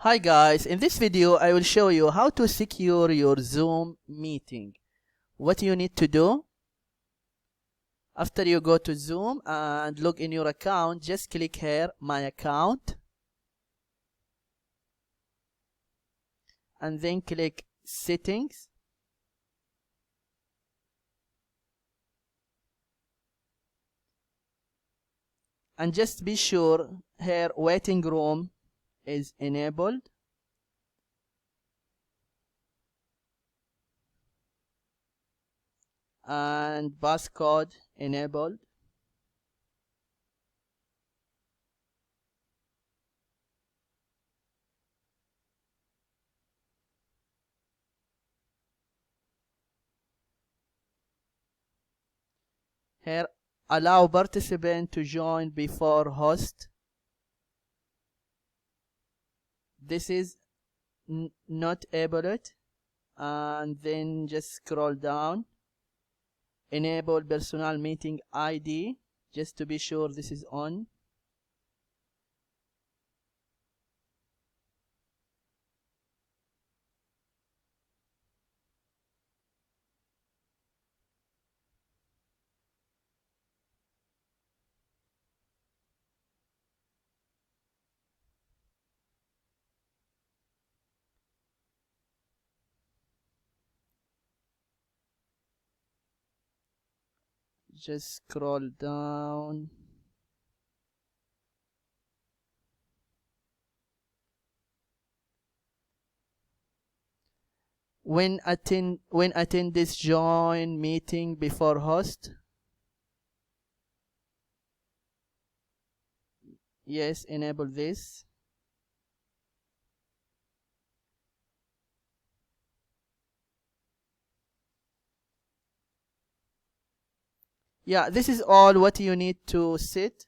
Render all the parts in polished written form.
Hi guys, in this video I will show you how to secure your Zoom meeting. What you need to do, after you go to Zoom and log in your account, just click here, my account, and then click settings, and just be sure here waiting room is enabled, and passcode enabled. Here allow participant to join before host. This is not able, and then just scroll down, enable personal meeting ID, just to be sure this is on. Just scroll down. When attendees join meeting before host, yes, enable this. Yeah, this is all what you need to set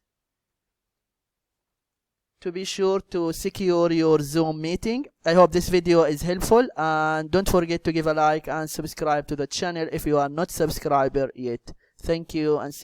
to be sure to secure your Zoom meeting. I hope this video is helpful, and don't forget to give a like and subscribe to the channel if you are not subscriber yet. Thank you and see you.